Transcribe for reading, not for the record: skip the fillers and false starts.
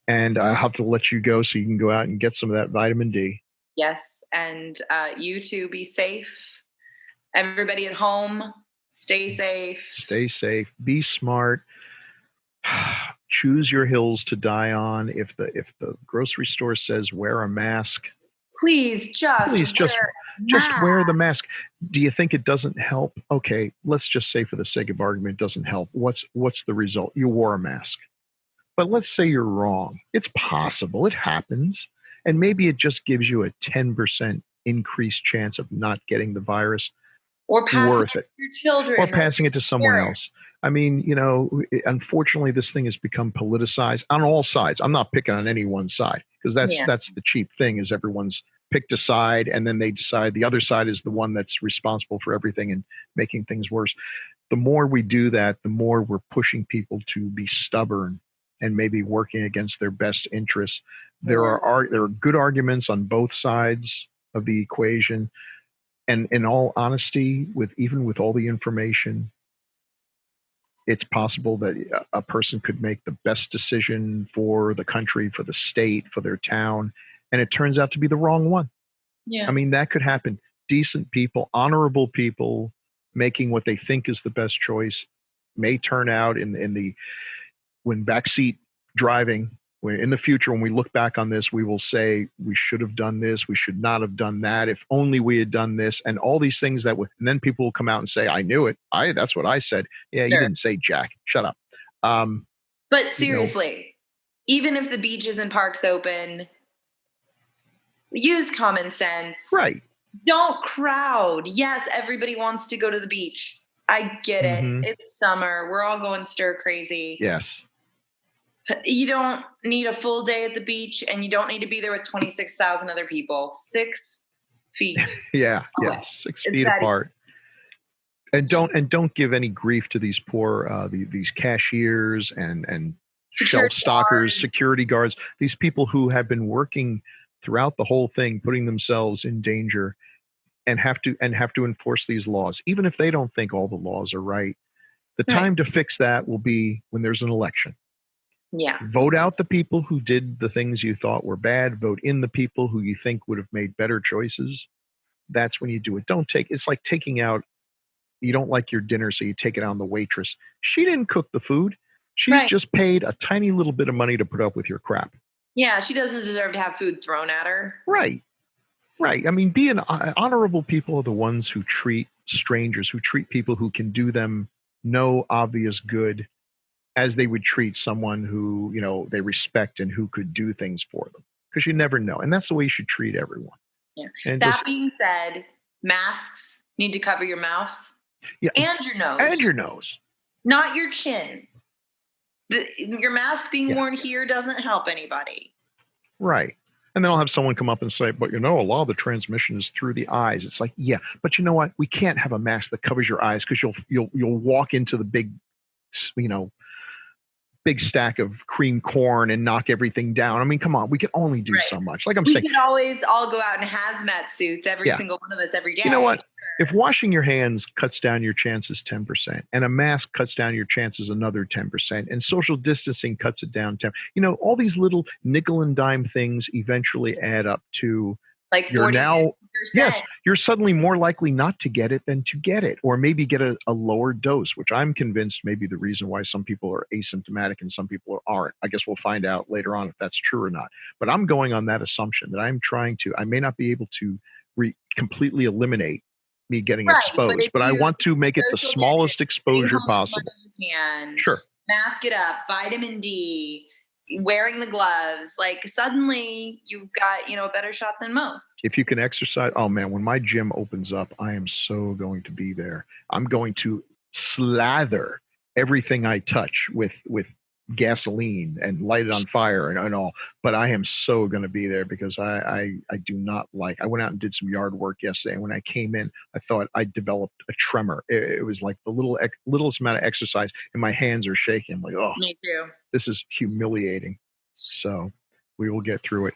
And I'll have to let you go so you can go out and get some of that vitamin D. Yes. And you too, be safe. Everybody at home, stay safe. Stay safe. Be smart. Choose your hills to die on. If the grocery store says wear a mask, Please just please wear a just mask. wear the mask. Do you think it doesn't help? Okay, let's just say for the sake of argument, it doesn't help. What's the result? You wore a mask. But let's say you're wrong. It's possible. It happens. And maybe it just gives you a 10% increased chance of not getting the virus. Or passing it Worth to it. your Or children or passing it to your someone parents. else. I mean, unfortunately, this thing has become politicized on all sides. I'm not picking on any one side because Yeah. that's the cheap thing is everyone's picked a side and then they decide the other side is the one that's responsible for everything and making things worse. The more we do that, the more we're pushing people to be stubborn and maybe working against their best interests. There are good arguments on both sides of the equation. And in all honesty, with all the information, it's possible that a person could make the best decision for the country, for the state, for their town, and it turns out to be the wrong one. I Yeah. mean, that could happen. Decent people, honorable people making what they think is the best choice may turn out in the when backseat driving, in the future, when we look back on this, we will say we should have done this, we should not have done that. If only we had done this, and all these things that would. And then people will come out and say, "I knew it. That's what I said." Yeah, you Sure. didn't say jack. Shut up. Um, But you know, seriously, even if the beaches and parks open, use common sense. right? Don't crowd. Yes, everybody wants to go to the beach. I get it. Hmm. It's summer. We're all going stir crazy. Yes. You don't need a full day at the beach and you don't need to be there with 26,000 other people. 6 feet Yeah. away. Yes. Six It's feet that easy. apart. And don't give any grief to these poor these cashiers and shelf Security stockers, guard. security guards, these people who have been working throughout the whole thing, putting themselves in danger and have to enforce these laws, even if they don't think all the laws are right. The Right. time to fix that will be when there's an election. Yeah. Vote out the people who did the things you thought were bad. Vote in the people who you think would have made better choices. That's when you do it. Don't take it's like taking out you don't like your dinner, so you take it on the waitress. She didn't cook the food. She's Right. just paid a tiny little bit of money to put up with your crap. Yeah. She doesn't deserve to have food thrown at her. Right. Right. I mean, being honorable people are the ones who treat strangers, who treat people who can do them no obvious good as they would treat someone who, they respect and who could do things for them. Because you never know. And that's the way you should treat everyone. Yeah. And That just, being said, masks need to cover your mouth yeah, and your and nose, your nose. not your chin. Your mask being Yeah. worn here doesn't help anybody. Right. And then I'll have someone come up and say, but a lot of the transmission is through the eyes. It's like, yeah, but you know what? We can't have a mask that covers your eyes because you'll walk into the you know, big stack of cream corn and knock everything down. I mean, come on, we can only do Right. so much. Like I'm We saying, could always all go out in hazmat suits, every yeah, single one of us, every day. you know what? If washing your hands cuts down your chances 10%, and a mask cuts down your chances another 10%, and social distancing cuts it down 10, all these little nickel and dime things eventually add up to Like you're 40, now, yes, 50%. you're suddenly more likely not to get it than to get it, or maybe get a lower dose, which I'm convinced may be the reason why some people are asymptomatic and some people aren't. I guess we'll find out later on if that's true or not. But I'm going on that assumption that I may not be able to completely eliminate me getting Right. But exposed, if but I you want to make it the social distance, smallest stay exposure home as much possible. as you can, Sure. mask it up, vitamin D, wearing the gloves, like suddenly you've got, a better shot than most. If you can exercise, oh man, when my gym opens up, I am so going to be there. I'm going to slather everything I touch with gasoline and light it on fire and all. But I am so going to be there because I do not like. I went out and did some yard work yesterday, and when I came in, I thought I developed a tremor. It was like the littlest amount of exercise, and my hands are shaking. I'm like, oh, Me too. this is humiliating. So we will get through it.